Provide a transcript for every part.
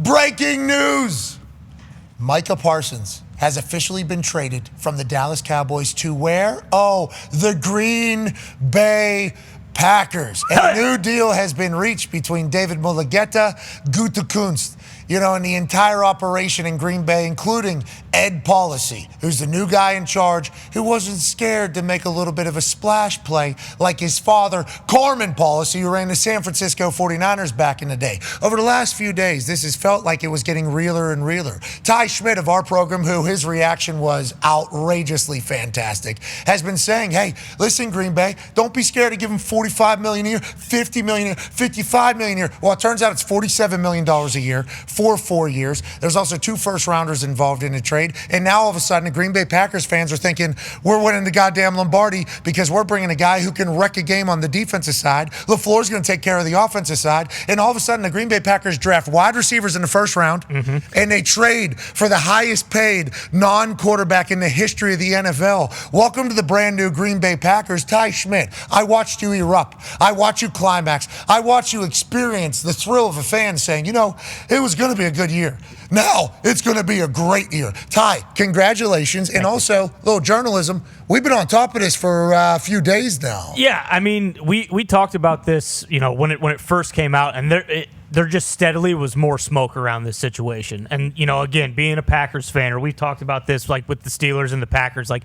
Breaking news! Micah Parsons has officially been traded from the Dallas Cowboys to where? Oh, the Green Bay Packers. And a new deal has been reached between David Mulugeta, Gutekunst, and the entire operation in Green Bay, including Ed Policy, who's the new guy in charge, who wasn't scared to make a little bit of a splash play like his father, Corman Policy, who ran the San Francisco 49ers back in the day. Over the last few days, this has felt like it was getting realer and realer. Ty Schmidt of our program, who his reaction was outrageously fantastic, has been saying, hey, listen, Green Bay, don't be scared to give him $45 million a year, $50 million a year, $55 million a year. Well, it turns out it's $47 million a year for 4 years. There's also 2 first-rounders involved in the trade. And now all of a sudden, the Green Bay Packers fans are thinking, we're winning the goddamn Lombardi because we're bringing a guy who can wreck a game on the defensive side. LaFleur's going to take care of the offensive side. And all of a sudden, the Green Bay Packers draft wide receivers in the first round, and they trade for the highest paid non-quarterback in the history of the NFL. Welcome to the brand new Green Bay Packers. Ty Schmidt, I watched you erupt. I watched you climax. I watched you experience the thrill of a fan saying, it was going to be a good year. Now it's going to be a great year. Ty, congratulations. And also, a little journalism. We've been on top of this for a few days now. Yeah, I mean, we talked about this, when it first came out, and there just steadily was more smoke around this situation. And, again, being a Packers fan, or we've talked about this, like with the Steelers and the Packers, like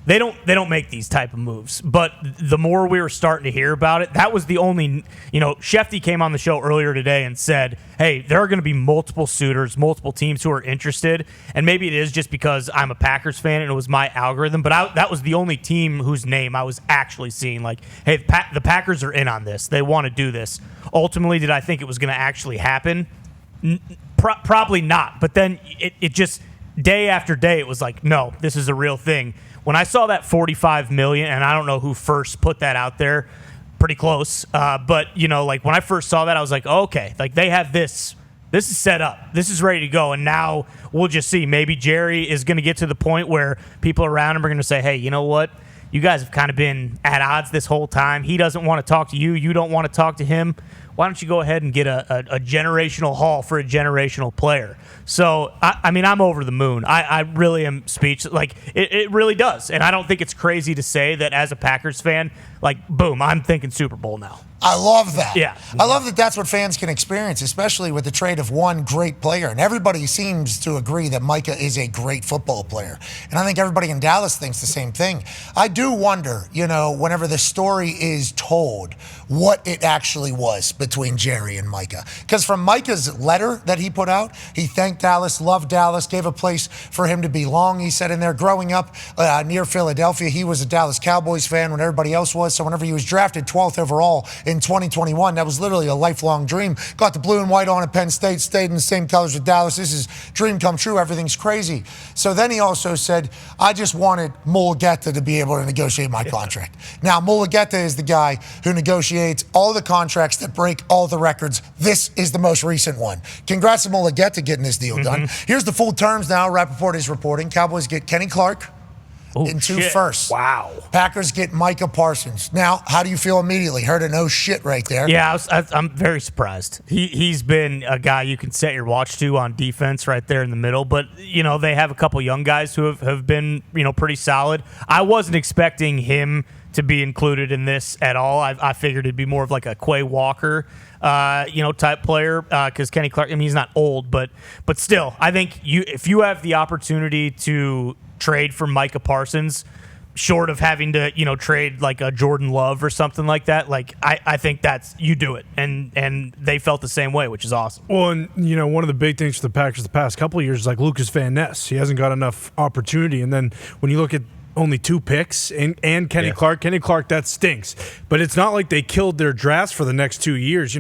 they don't make these type of moves. But the more we were starting to hear about it, that was the only, Shefty came on the show earlier today and said, hey, there are going to be multiple suitors, multiple teams who are interested. And maybe it is just because I'm a Packers fan and it was my algorithm, but that was the only team whose name I was actually seeing. Like, hey, the Packers are in on this. They want to do this. Ultimately, did I think it was going to actually happen? Probably not. But then it just, day after day, it was like, no, this is a real thing. When I saw that $45 million, and I don't know who first put that out there, pretty close. But like when I first saw that, I was like, oh, okay, like they have this. This is set up. This is ready to go. And now we'll just see. Maybe Jerry is going to get to the point where people around him are going to say, hey, you know what? You guys have kind of been at odds this whole time. He doesn't want to talk to you. You don't want to talk to him. Why don't you go ahead and get a generational haul for a generational player? So, I mean, I'm over the moon. I really am speechless. Like, it really does. And I don't think it's crazy to say that as a Packers fan, like, boom, I'm thinking Super Bowl now. I love that. Yeah. I love that that's what fans can experience, especially with the trade of one great player. And everybody seems to agree that Micah is a great football player. And I think everybody in Dallas thinks the same thing. I do wonder, whenever the story is told, what it actually was between Jerry and Micah. Because from Micah's letter that he put out, he thanked Dallas, loved Dallas, gave a place for him to belong. He said in there, growing up near Philadelphia, he was a Dallas Cowboys fan when everybody else was. So whenever he was drafted 12th overall in 2021, that was literally a lifelong dream. Got the blue and white on at Penn State, stayed in the same colors with Dallas. This is dream come true. Everything's crazy. So then he also said, I just wanted Mulugeta to be able to negotiate my contract. Now, Mulugeta is the guy who negotiates all the contracts that break all the records. This is the most recent one. Congrats to Mulugeta getting this deal done. Here's the full terms now. Rappaport is reporting. Cowboys get Kenny Clark in 2 firsts. Wow. Packers get Micah Parsons. Now, how do you feel immediately? Heard a no shit right there. Yeah, I'm very surprised. He's been a guy you can set your watch to on defense right there in the middle. But, they have a couple young guys who have been, pretty solid. I wasn't expecting him to be included in this at all. I figured it'd be more of like a Quay Walker, type player, because Kenny Clark, I mean, he's not old, but still, I think if you have the opportunity to trade for Micah Parsons, short of having to, trade like a Jordan Love or something like that, like I think you do it. And they felt the same way, which is awesome. Well, and, one of the big things for the Packers the past couple of years is like Lucas Van Ness. He hasn't got enough opportunity. And then when you look at only 2 picks and Kenny Clark, that stinks. But it's not like they killed their drafts for the next 2 years.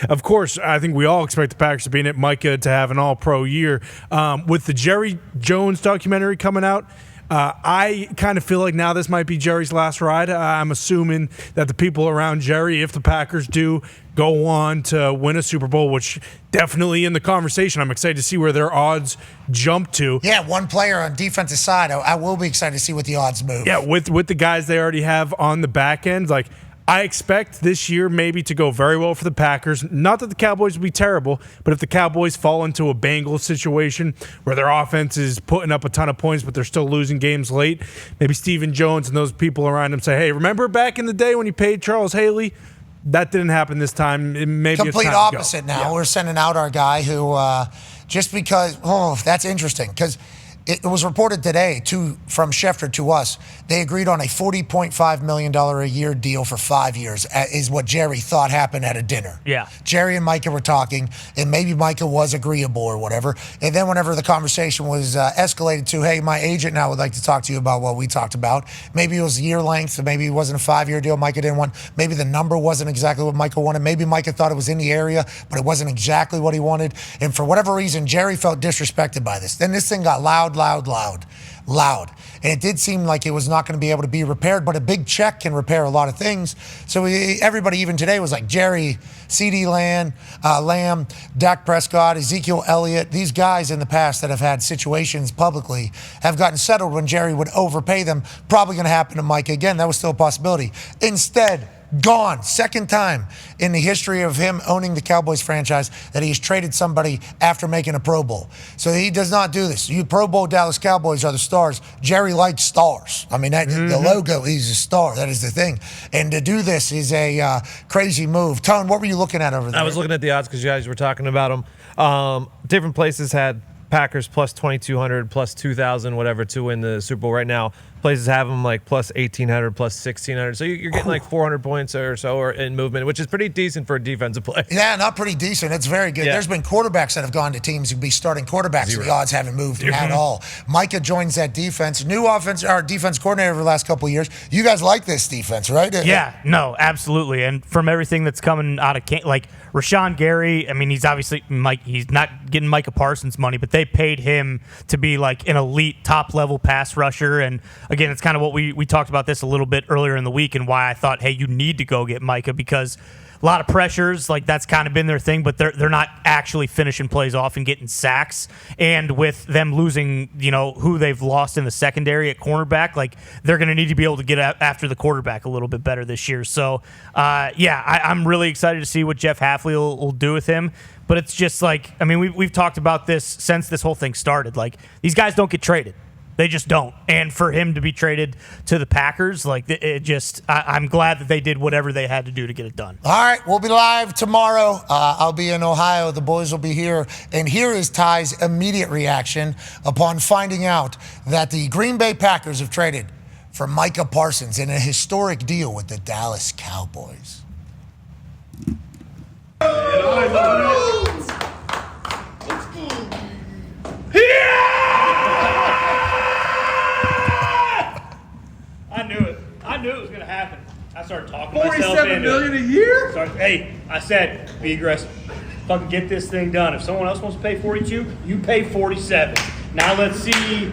Of course, I think we all expect the Packers to be in it, Micah to have an all-pro year. With the Jerry Jones documentary coming out, I kind of feel like now this might be Jerry's last ride. I'm assuming that the people around Jerry, if the Packers do go on to win a Super Bowl, which definitely in the conversation, I'm excited to see where their odds jump to. Yeah, one player on defensive side. I will be excited to see what the odds move. Yeah, with the guys they already have on the back end, like I expect this year maybe to go very well for the Packers. Not that the Cowboys will be terrible, but if the Cowboys fall into a Bengals situation where their offense is putting up a ton of points, but they're still losing games late, maybe Stephen Jones and those people around him say, hey, remember back in the day when you paid Charles Haley? That didn't happen this time. Maybe complete it's time opposite to go. now. Yeah. We're sending out our guy who, just because, that's interesting because it was reported today from Schefter to us. They agreed on a $40.5 million a year deal for 5 years, is what Jerry thought happened at a dinner. Yeah. Jerry and Micah were talking, and maybe Micah was agreeable or whatever. And then whenever the conversation was escalated to, hey, my agent now would like to talk to you about what we talked about. Maybe it was year length, maybe it wasn't a 5-year deal Micah didn't want. Maybe the number wasn't exactly what Micah wanted. Maybe Micah thought it was in the area, but it wasn't exactly what he wanted. And for whatever reason, Jerry felt disrespected by this. Then this thing got loud. And it did seem like it was not going to be able to be repaired, but a big check can repair a lot of things. So everybody even today was like, Jerry, CeeDee Lamb, Dak Prescott, Ezekiel Elliott, these guys in the past that have had situations publicly have gotten settled when Jerry would overpay them. Probably going to happen to Mike again. That was still a possibility. Instead, gone. Second time in the history of him owning the Cowboys franchise that he's traded somebody after making a Pro Bowl. So he does not do this. You Pro Bowl Dallas Cowboys are the stars. Jerry likes stars. I mean, the logo, he's a star. That is the thing. And to do this is a crazy move. Tone, what were you looking at over there? I was looking at the odds because you guys were talking about them. Different places had Packers plus 2,200, plus 2,000, whatever, to win the Super Bowl. Right now, places have them like plus 1,800, plus 1,600. So you're getting like 400 points or so in movement, which is pretty decent for a defensive play. Yeah, not pretty decent. It's very good. Yeah. There's been quarterbacks that have gone to teams who'd be starting quarterbacks. The odds haven't moved at all. Micah joins that defense. New offense, our defense coordinator over the last couple of years. You guys like this defense, right? Yeah, no, absolutely. And from everything that's coming out of like Rashawn Gary, I mean, he's obviously he's not getting Micah Parsons money, but they paid him to be like an elite top-level pass rusher. And again, it's kind of what we talked about this a little bit earlier in the week and why I thought, hey, you need to go get Micah because a lot of pressures, like that's kind of been their thing, but they're not actually finishing plays off and getting sacks. And with them losing, who they've lost in the secondary at cornerback, like they're going to need to be able to get after the quarterback a little bit better this year. So, I'm really excited to see what Jeff Hafley will do with him. But it's just like, I mean, we've talked about this since this whole thing started. Like, these guys don't get traded. They just don't. And for him to be traded to the Packers, like, I'm glad that they did whatever they had to do to get it done. All right, we'll be live tomorrow. I'll be in Ohio. The boys will be here. And here is Ty's immediate reaction upon finding out that the Green Bay Packers have traded for Micah Parsons in a historic deal with the Dallas Cowboys. I knew it was going to happen. I started talking myself into $47 million a year? Hey, I said, be aggressive. Fucking get this thing done. If someone else wants to pay 42, you pay 47. Now let's see,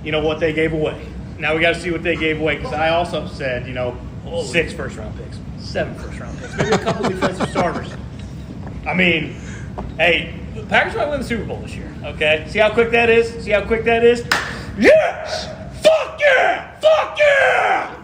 what they gave away. Now we got to see what they gave away because I also said, 6 first-round picks, 7 first-round picks, maybe a couple defensive starters. I mean, hey, the Packers might win the Super Bowl this year, okay? See how quick that is? Yes! Fuck yeah! Fuck yeah!